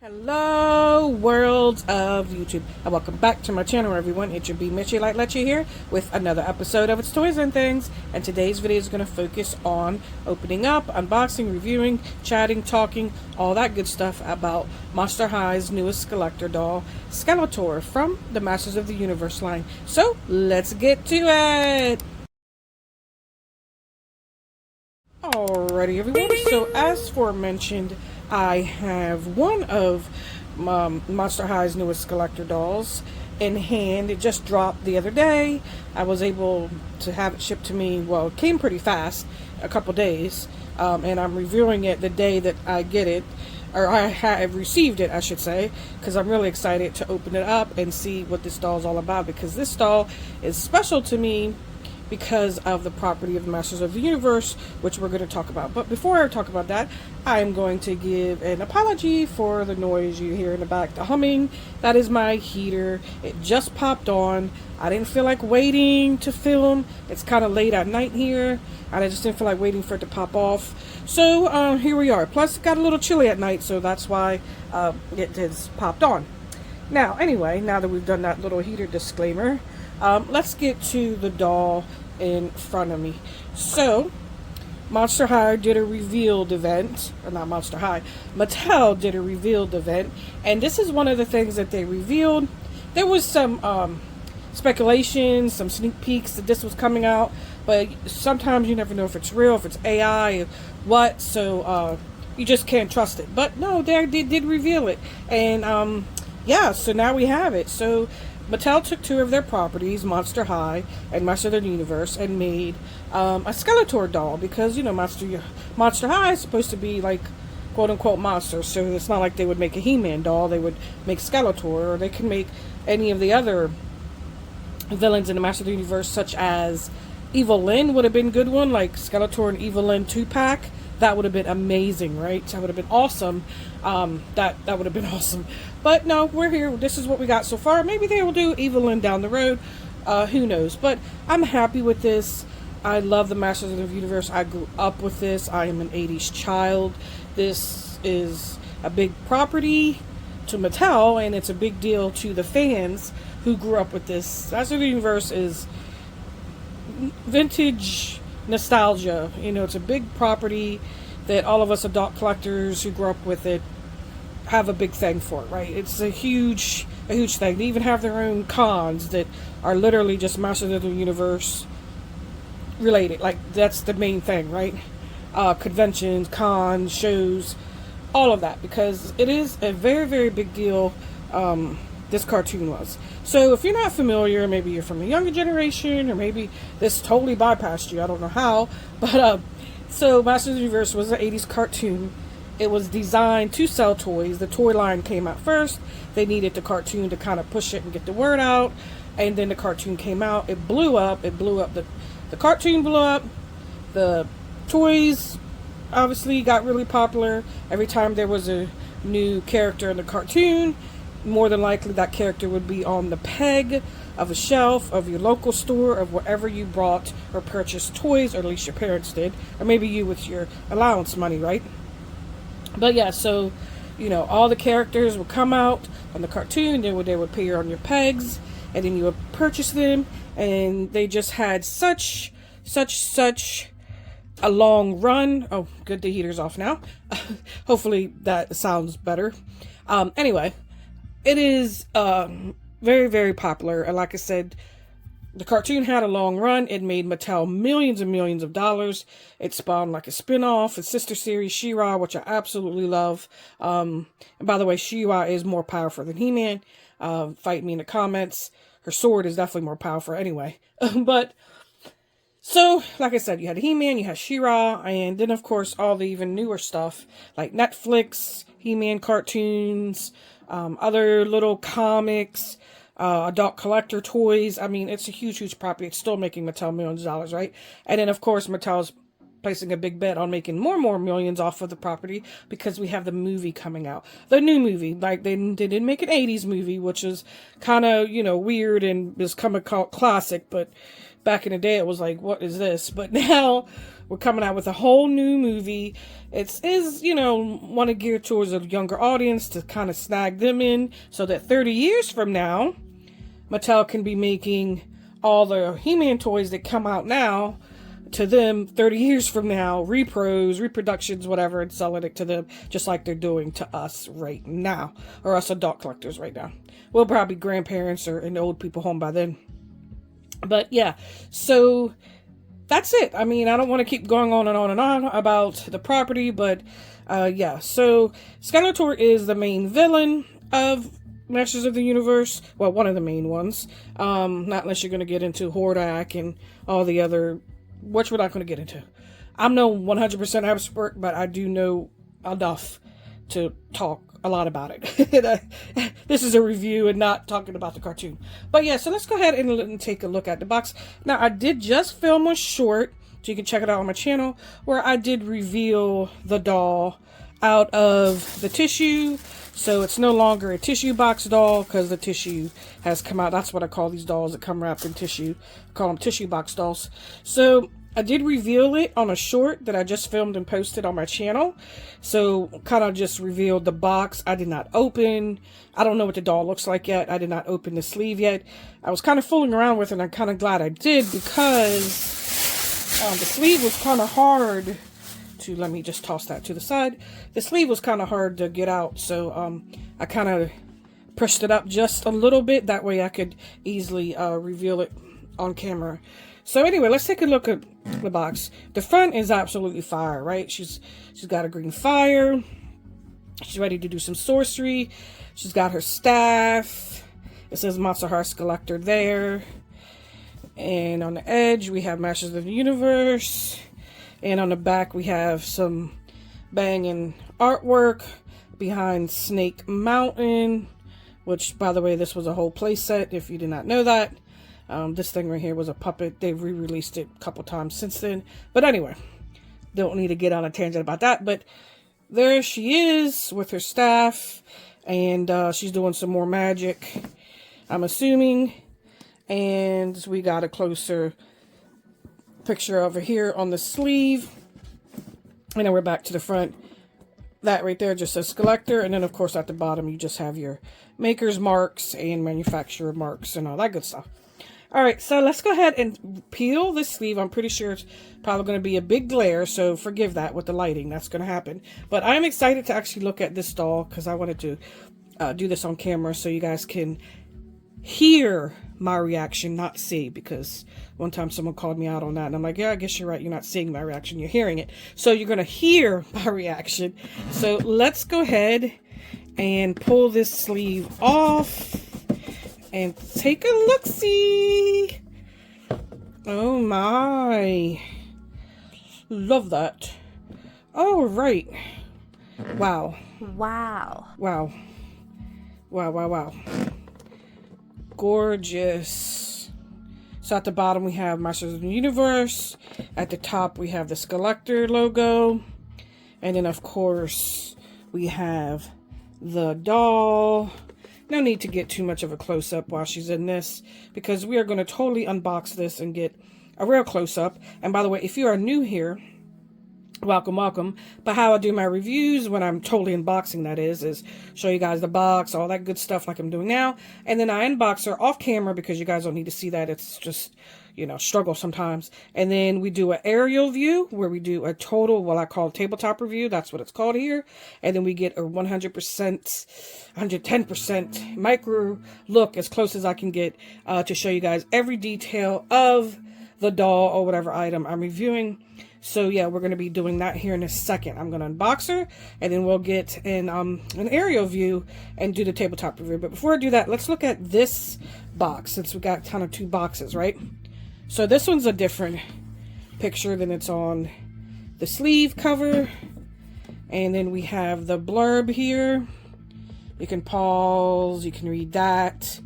Hello, world of YouTube, and welcome back to my channel, everyone. It's your B Mitchie Like Letcha here with another episode of It's Toys and Things. And today's video is going to focus on opening up, unboxing, reviewing, chatting, talking, all that good stuff about Monster High's newest Skullector doll, Skeletor, from the Masters of the Universe line. So let's get to it. Alrighty, everyone. So as forementioned, I have one of Monster High's newest Skullector dolls in hand. It just dropped the other day. I was able to have it shipped to me. Well, it came pretty fast, a couple days, and I'm reviewing it the day that I get it, or I have received it, I should say, because I'm really excited to open it up and see what this doll is all about, because this doll is special to me because of the property of the Masters of the Universe, which we're going to talk about. But before I talk about that, I'm going to give an apology for the noise you hear in the back, the humming. That is my heater. It just popped on. I didn't feel like waiting to film. It's kind of late at night here, and I just didn't feel like waiting for it to pop off. So here we are. Plus, it got a little chilly at night, so that's why it has popped on. Now, anyway, now that we've done that little heater disclaimer, let's get to the doll in front of me. So, Monster High did a revealed event, or not Monster High, Mattel did a revealed event, and this is one of the things that they revealed. There was some speculation, some sneak peeks that this was coming out, but sometimes you never know if it's real, if it's AI, what, so you just can't trust it. But no, they did reveal it, and yeah, so now we have it. So Mattel took two of their properties, Monster High and Master of the Universe, and made a Skeletor doll, because, you know, Monster High is supposed to be like quote-unquote monsters, so it's not like they would make a He-Man doll. They would make Skeletor, or they can make any of the other villains in the Master of the Universe, such as Evil Lyn would have been a good one, like Skeletor and Evil Lyn 2-pack. That would have been amazing, right? That would have been awesome. That would have been awesome. But no, we're here. This is what we got so far. Maybe they will do Evil Lyn down the road. Who knows? But I'm happy with this. I love the Masters of the Universe. I grew up with this. I am an 80s child. This is a big property to Mattel, and it's a big deal to the fans who grew up with this. Masters of the Universe is vintage nostalgia. You know, it's a big property that all of us adult collectors who grew up with it have a big thing for it, right? It's a huge thing. They even have their own cons that are literally just Masters of the Universe related. Like, that's the main thing, right? Conventions, cons, shows, all of that, because it is a very, very big deal. This cartoon was. So if you're not familiar, maybe you're from the younger generation, or maybe this totally bypassed you, I don't know how, but so Masters of the Universe was an 80s cartoon. It was designed to sell toys. The toy line came out first. They needed the cartoon to kind of push it and get the word out, and then the cartoon came out. It blew up. The cartoon blew up. The toys obviously got really popular. Every time there was a new character in the cartoon, more than likely that character would be on the peg of a shelf of your local store, of wherever you brought or purchased toys, or at least your parents did, or maybe you with your allowance money, right? But yeah, so, you know, all the characters would come out on the cartoon, they would appear on your pegs, and then you would purchase them, and they just had such a long run. Oh, good, the heater's off now. Hopefully that sounds better. Anyway, it is very, very popular, and like I said, the cartoon had a long run. It made Mattel millions and millions of dollars. It spawned like a spin-off, a sister series, She-Ra, which I absolutely love. And by the way, She-Ra is more powerful than He-Man. Fight me in the comments. Her sword is definitely more powerful anyway. But, so, like I said, you had He-Man, you had She-Ra, and then, of course, all the even newer stuff, like Netflix, He-Man cartoons, other little comics, adult collector toys. I mean, it's a huge property. It's still making Mattel millions of dollars, right? And then, of course, Mattel's placing a big bet on making more and more millions off of the property because we have the movie coming out. The new movie, like they didn't make an 80s movie, which is kind of, you know, weird and is come a cult classic, but back in the day it was like, what is this? But now we're coming out with a whole new movie. It is, you know, want to gear towards a younger audience to kind of snag them in so that 30 years from now, Mattel can be making all the He-Man toys that come out now to them 30 years from now, reproductions, whatever, and selling it to them just like they're doing to us right now, or us adult collectors right now. We'll probably be grandparents or and old people home by then. But yeah, so that's it. I mean, I don't want to keep going on and on and on about the property, but yeah. So Skeletor is the main villain of Masters of the Universe. Well, one of the main ones. Not unless you're going to get into Hordak and all the other, which we're not going to get into. I'm no 100% expert, but I do know enough to talk a lot about it. This is a review and not talking about the cartoon. But yeah, so let's go ahead and take a look at the box. Now, I did just film a short, so you can check it out on my channel, where I did reveal the doll out of the tissue. So it's no longer a tissue box doll because the tissue has come out. That's what I call these dolls that come wrapped in tissue. I call them tissue box dolls. So I did reveal it on a short that I just filmed and posted on my channel. So kind of just revealed the box. I did not open. I don't know what the doll looks like yet. I did not open the sleeve yet. I was kind of fooling around with it, and I'm kind of glad I did because the sleeve was kind of hard to, let me just toss that to the side. The sleeve was kind of hard to get out, so I kind of pushed it up just a little bit. That way I could easily reveal it on camera. So anyway, let's take a look at the box. The front is absolutely fire, right? She's got a green fire. She's ready to do some sorcery. She's got her staff. It says Monster High Skullector there. And on the edge, we have Masters of the Universe. And on the back, we have some banging artwork behind Snake Mountain, which, by the way, this was a whole play set, if you did not know that. This thing right here was a puppet. They've re-released it a couple times since then. But anyway, don't need to get on a tangent about that. But there she is with her staff, and she's doing some more magic, I'm assuming. And we got a closer picture over here on the sleeve. And then we're back to the front. That right there just says Skullector. And then, of course, at the bottom, you just have your maker's marks and manufacturer marks and all that good stuff. All right, so let's go ahead and peel this sleeve. I'm pretty sure it's probably going to be a big glare, so forgive that with the lighting. That's going to happen. But I'm excited to actually look at this doll because I wanted to do this on camera so you guys can hear my reaction, not see, because one time someone called me out on that, and I'm like, yeah, I guess you're right. You're not seeing my reaction. You're hearing it. So you're going to hear my reaction. So let's go ahead and pull this sleeve off and take a look-see. Oh my. Love that. All right. Wow. Wow. Wow. Wow, wow, wow. Gorgeous. So at the bottom we have Masters of the Universe. At the top we have the Skullector logo. And then of course we have the doll. No need to get too much of a close-up while she's in this, because we are going to totally unbox this and get a real close-up. And by the way, if you are new here, welcome, welcome. But how I do my reviews when I'm totally unboxing, that is show you guys the box, all that good stuff like I'm doing now. And then I unbox her off camera because you guys don't need to see that. It's just, you know, struggle sometimes. And then we do an aerial view where we do a total, what I call tabletop review. That's what it's called here. And then we get a 100%, 110% micro look, as close as I can get, to show you guys every detail of the doll or whatever item I'm reviewing. So yeah, we're going to be doing that here in a second. I'm going to unbox her, and then we'll get an aerial view and do the tabletop review. But before I do that, let's look at this box, since we got kind of two boxes, right? So this one's a different picture than it's on the sleeve cover. And then we have the blurb here. You can pause, you can read that.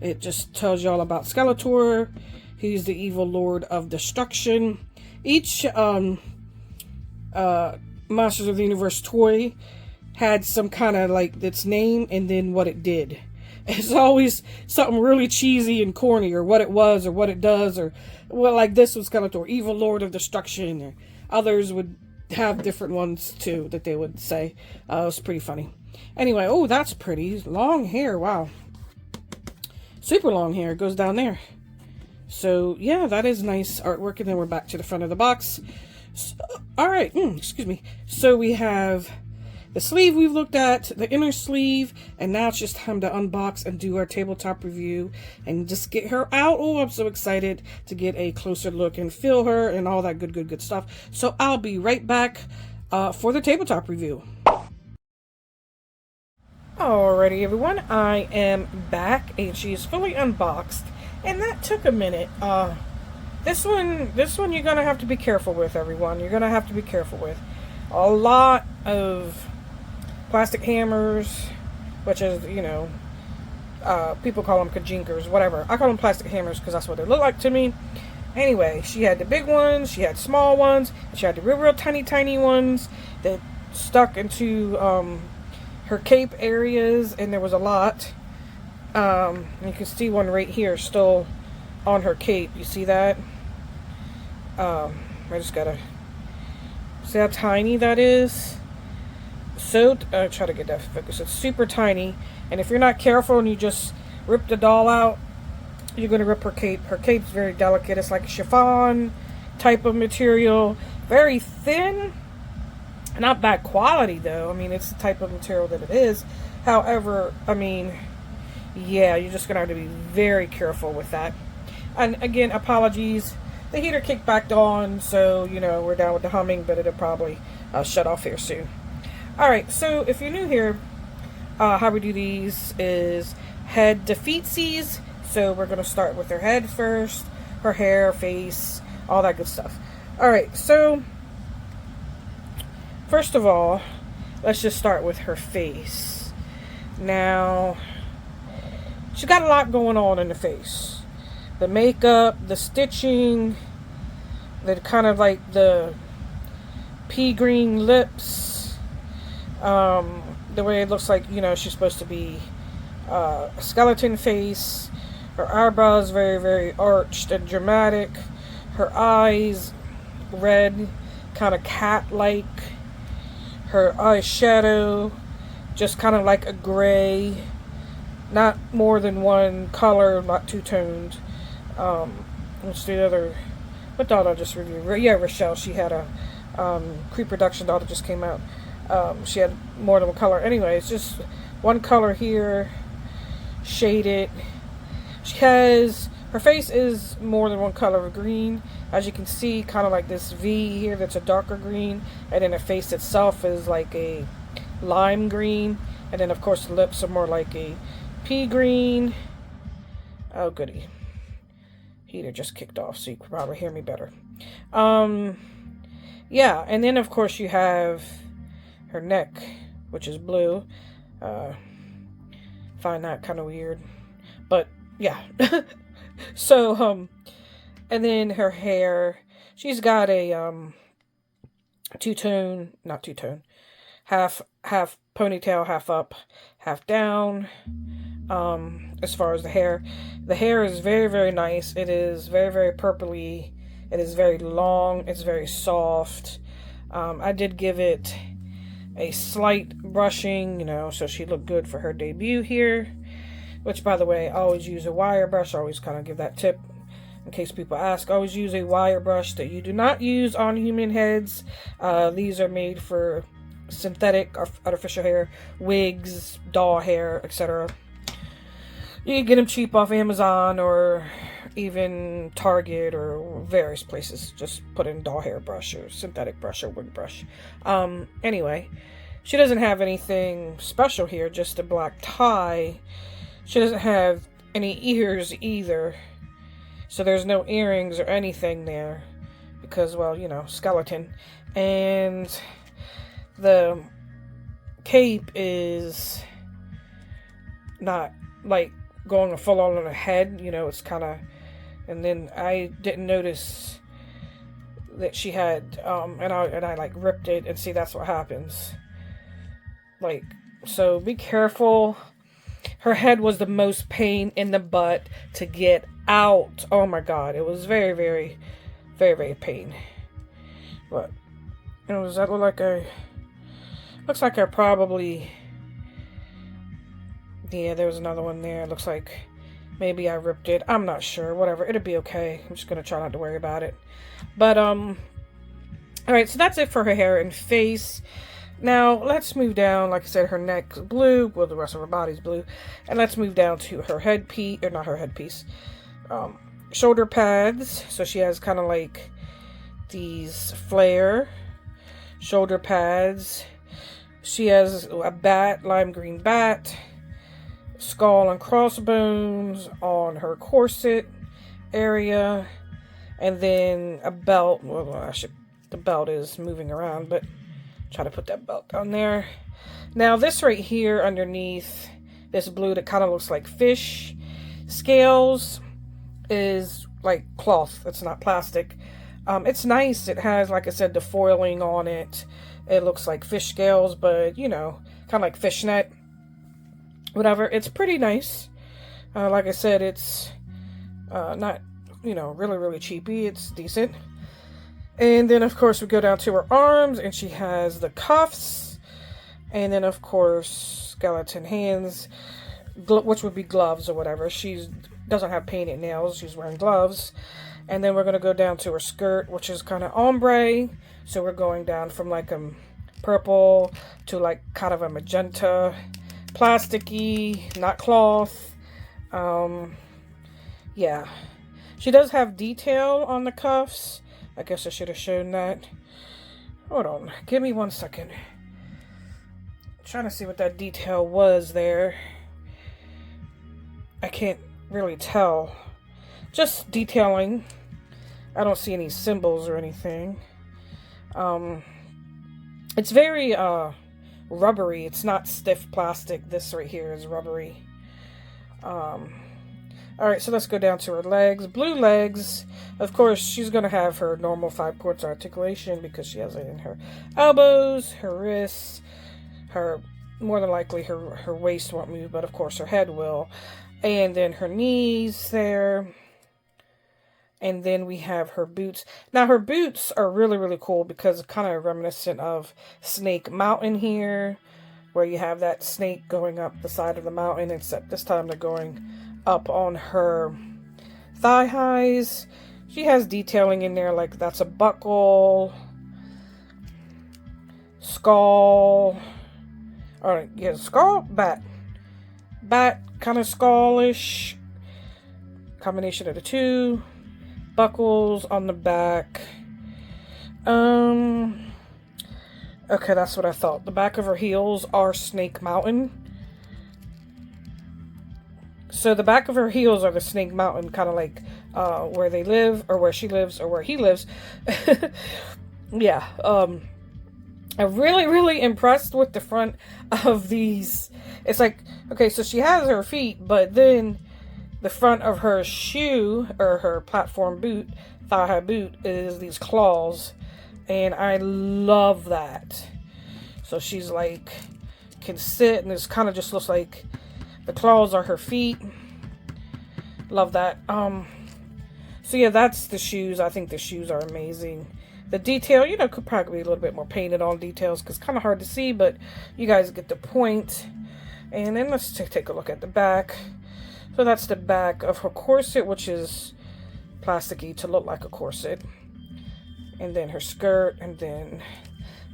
It just tells you all about Skeletor. He's the evil lord of destruction. Each Monsters of the Universe toy had some kind of like its name and then what it did. It's always something really cheesy and corny, or what it was, or what it does, or well, like this was Skeletor, Evil Lord of Destruction, or others would have different ones too that they would say. It was pretty funny. Anyway, oh, that's pretty. Long hair, wow. Super long hair, goes down there. So, yeah, that is nice artwork. And then we're back to the front of the box. So, all right, excuse me. So we have the sleeve we've looked at, the inner sleeve, and now it's just time to unbox and do our tabletop review and just get her out. Oh, I'm so excited to get a closer look and feel her and all that good stuff. So I'll be right back for the tabletop review. Alrighty, everyone, I am back and she is fully unboxed, and that took a minute. This one you're gonna have to be careful with, everyone. You're gonna have to be careful with. A lot of plastic hammers, which is, you know, people call them kajinkers, whatever. I call them plastic hammers because that's what they look like to me. Anyway, she had the big ones, she had small ones, and she had the real tiny ones that stuck into her cape areas, and there was a lot. You can see one right here still on her cape. You see that? I just gotta see how tiny that is. So try to get that focus. It's super tiny, and if you're not careful and you just rip the doll out, you're gonna rip her cape. Her cape's very delicate. It's like a chiffon type of material, very thin. Not bad quality though. I mean, it's the type of material that it is. However, I mean, yeah, you're just gonna have to be very careful with that. And again, apologies. The heater kicked back on, so you know we're down with the humming, but it'll probably shut off here soon. All right. So if you're new here, how we do these is head to feetsies. So we're gonna start with her head first, her hair, face, all that good stuff. All right. So first of all, let's just start with her face. Now, she's got a lot going on in the face. The makeup, the stitching, the kind of like the pea green lips, the way it looks like, you know, she's supposed to be a skeleton face. Her eyebrows very arched and dramatic. Her eyes red, kind of cat-like. Her eyeshadow, just kind of like a gray, not more than one color, not two-toned. What's the other? What doll I just reviewed? Yeah, Rochelle. She had a pre-production doll that just came out. She had more than one color. Anyway, it's just one color here, shaded. She has, her face is more than one color of green. As you can see, kind of like this V here that's a darker green, and then the face itself is like a lime green, and then of course the lips are more like a pea green. Oh goody, heater just kicked off, so you can probably hear me better. Yeah, and then of course you have her neck, which is blue. Find that kind of weird, but yeah. So and then her hair, she's got a two-tone, not two-tone, half ponytail, half up, half down. As far as the hair is very nice. It is very purpley. It is very long. It's very soft. I did give it a slight brushing, you know, so she looked good for her debut here. Which, by the way, I always use a wire brush. I always kind of give that tip in case people ask. Always use a wire brush that you do not use on human heads. These are made for synthetic or artificial hair, wigs, doll hair, etc. You can get them cheap off Amazon or even Target or various places. Just put in doll hair brush or synthetic brush or wig brush. Anyway, she doesn't have anything special here, just a black tie. She doesn't have any ears either. So there's no earrings or anything there. Because, well, you know, skeleton. And the cape is not like going full on her head. You know, it's kind of... And then I didn't notice that she had, and I like ripped it, and see, that's what happens. Like, so be careful. Her head was the most pain in the butt to get out. Oh my god, it was very, very, very, very pain. But it was, that looks like I probably, yeah, there was another one there. It looks like maybe I ripped it. I'm not sure. Whatever, it'll be okay. I'm just gonna try not to worry about it. But all right, so that's it for her hair and face. Now, let's move down. Like I said, her neck's blue. Well, the rest of her body's blue. And let's move down to her headpiece. Or not her headpiece. Shoulder pads. So she has kind of like these flare shoulder pads. She has a bat, lime green bat. Skull and crossbones on her corset area. And then a belt. Well, the belt is moving around, but try to put that belt down there. Now this right here underneath this blue that kind of looks like fish scales is like cloth. It's not plastic. It's nice. It has, like I said, the foiling on it. It looks like fish scales, but you know, kind of like fishnet. Whatever. It's pretty nice. Like I said, it's not, you know, really, really cheapy. It's decent. And then, of course, we go down to her arms, and she has the cuffs. And then, of course, skeleton hands, which would be gloves or whatever. She doesn't have painted nails. She's wearing gloves. And then we're going to go down to her skirt, which is kind of ombre. So we're going down from like a purple to like kind of a magenta, plasticky, not cloth. Yeah. She does have detail on the cuffs. I guess I should have shown that. Hold on. Give me 1 second. I'm trying to see what that detail was there. I can't really tell. Just detailing. I don't see any symbols or anything. It's very rubbery. It's not stiff plastic. This right here is rubbery. Alright, so let's go down to her legs. Blue legs. Of course, she's going to have her normal 5 quarts articulation because she has it in her elbows, her wrists, more than likely her waist won't move, but of course her head will. And then her knees there. And then we have her boots. Now her boots are really, really cool because it's kind of reminiscent of Snake Mountain here, where you have that snake going up the side of the mountain, except this time they're going up on her thigh highs. She has detailing in there, like that's a buckle, skull, or yeah, skull, bat, kind of skullish, combination of the two, buckles on the back. Okay, that's what I thought. The back of her heels are Snake Mountain. So the back of her heels are the Snake Mountain, kind of like where they live, or where she lives, or where he lives. Yeah. I'm really, really impressed with the front of these. It's like, okay, so she has her feet, but then the front of her shoe, or her platform boot, thigh-high boot, is these claws. And I love that. So she's like, can sit, and this kind of just looks like the claws are her feet. Love that. So yeah, that's the shoes. I think the shoes are amazing. The detail, you know, could probably be a little bit more painted on details because it's kind of hard to see, but you guys get the point. And then let's take a look at the back. So that's the back of her corset, which is plasticky to look like a corset. And then her skirt, and then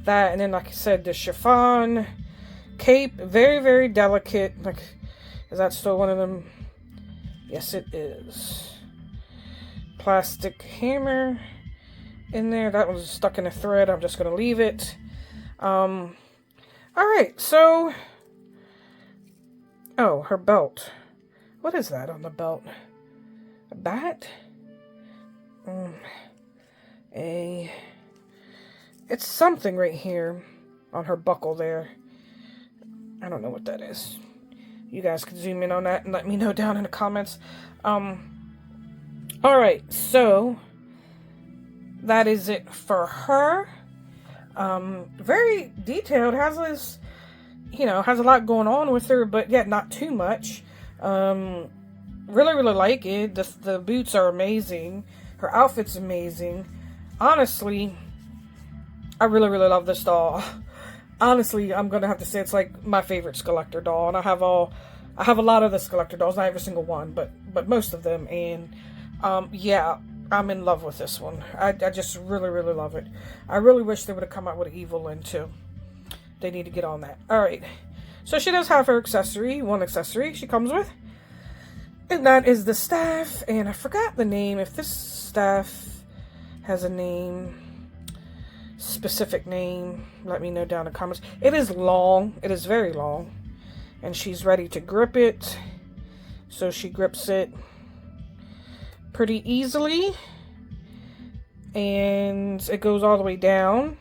that, and then like I said, the chiffon cape, very, very delicate. Like, is that still one of them? Yes, it is. Plastic hammer in there. That was stuck in a thread. I'm just going to leave it. All right, so, oh, her belt. What is that on the belt? A bat? It's something right here on her buckle there. I don't know what that is. You guys can zoom in on that and let me know down in the comments. Alright, so that is it for her. Very detailed, has this, has a lot going on with her, but yet not too much. Really like it. The boots are amazing. Her outfit's amazing. Honestly, I really love this doll. Honestly, I'm gonna have to say it's like my favorite Skullector doll, and I have a lot of the Skullector dolls, not every single one, but most of them, and yeah, I'm in love with this one. I just really love it. I really wish they would have come out with an Evelyn too. They need to get on that. Alright, so she does have her accessory, one accessory she comes with, and that is the staff, and I forgot the name. If this staff has a name, specific name, let me know down in the comments. It is long. It is very long. And she's ready to grip it. So she grips it pretty easily. And it goes all the way down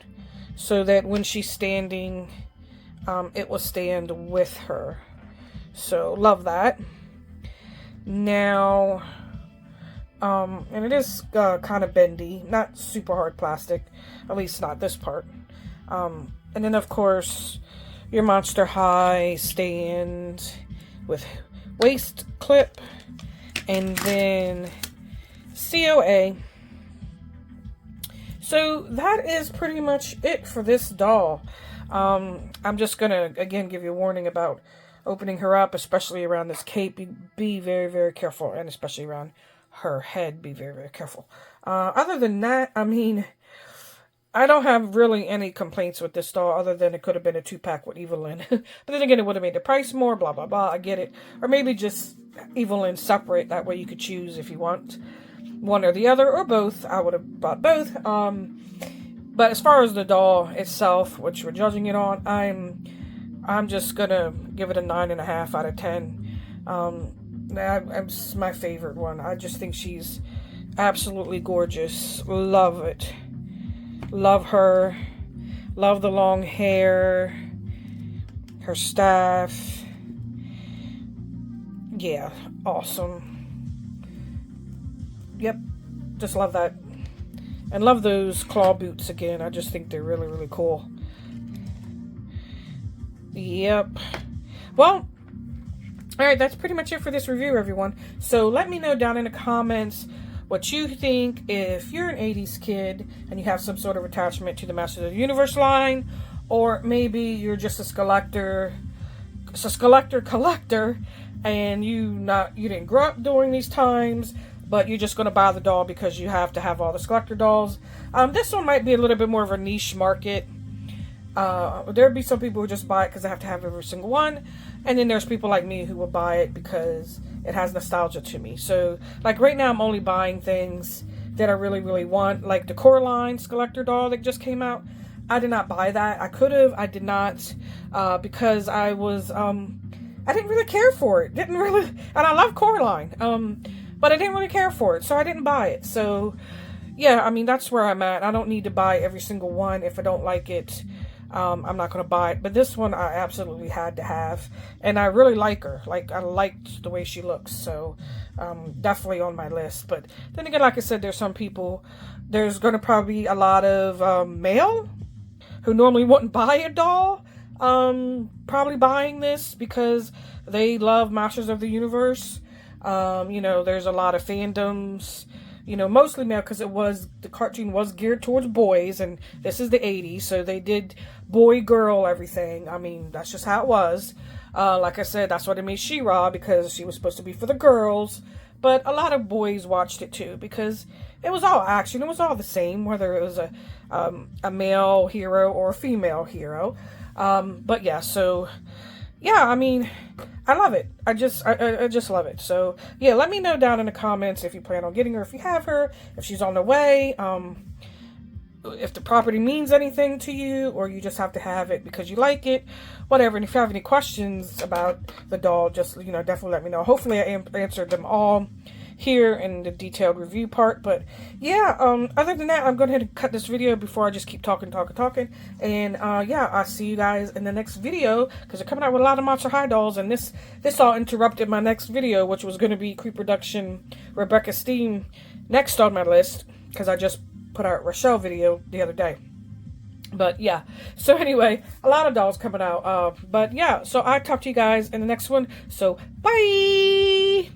so that when she's standing, it will stand with her. So love that. Now, and it is kind of bendy, not super hard plastic, at least not this part. And then of course your Monster High stand with waist clip, and then COA. So that is pretty much it for this doll. I'm just gonna again give you a warning about opening her up, especially around this cape. Be very careful, and especially around her head, be very careful. Other than that, I mean, I don't have really any complaints with this doll, other than it could have been a 2-pack with Evelyn. But then again, it would have made the price more, blah blah, I get it. Or maybe just Evelyn separate, that way you could choose if you want one or the other, or both. I would have bought both. But as far as the doll itself, which we're judging it on, I'm just gonna give it a 9.5 out of 10. It's my favorite one. I just think she's absolutely gorgeous. Love it. Love her. Love the long hair. Her staff. Yeah, awesome. Yep, just love that. And love those claw boots again. I just think they're really cool. Yep. Well, alright, that's pretty much it for this review, everyone. So let me know down in the comments what you think. If you're an 80s kid and you have some sort of attachment to the Masters of the Universe line, or maybe you're just a Skullector collector, and you didn't grow up during these times, but you're just going to buy the doll because you have to have all the Skullector dolls. This one might be a little bit more of a niche market. There'd be some people who just buy it because they have to have every single one. And then there's people like me who will buy it because it has nostalgia to me. So, like right now, I'm only buying things that I really want. Like the Coraline Skullector doll that just came out. I did not buy that. I could have. I did not. Because I was, I didn't really care for it. And I love Coraline. But I didn't really care for it. So I didn't buy it. So, yeah, I mean, that's where I'm at. I don't need to buy every single one. If I don't like it, I'm not going to buy it. But this one I absolutely had to have. And I really like her. Like, I liked the way she looks. So, definitely on my list. But then again, like I said, there's going to probably be a lot of male who normally wouldn't buy a doll. Probably buying this because they love Masters of the Universe. There's a lot of fandoms. Mostly male, because the cartoon was geared towards boys, and this is the 80s, so they did boy-girl everything. I mean, that's just how it was. Like I said, that's why they made She-Ra, because she was supposed to be for the girls, but a lot of boys watched it too, because it was all action. It was all the same, whether it was a male hero or a female hero. But yeah, so, yeah, I mean, I love it. I just love it. So, yeah, let me know down in the comments if you plan on getting her, if you have her, if she's on the way, if the property means anything to you, or you just have to have it because you like it, whatever. And if you have any questions about the doll, just, definitely let me know. Hopefully I answered them all here in the detailed review part. But yeah, other than that, I'm going to ahead and cut this video before I just keep talking. And yeah, I'll see you guys in the next video, because they're coming out with a lot of Monster High dolls, and this all interrupted my next video, which was going to be Creep Production Rebecca Steam next on my list, because I just put out a Rochelle video the other day. But yeah, so anyway, a lot of dolls coming out. But yeah, so I'll talk to you guys in the next one. So bye!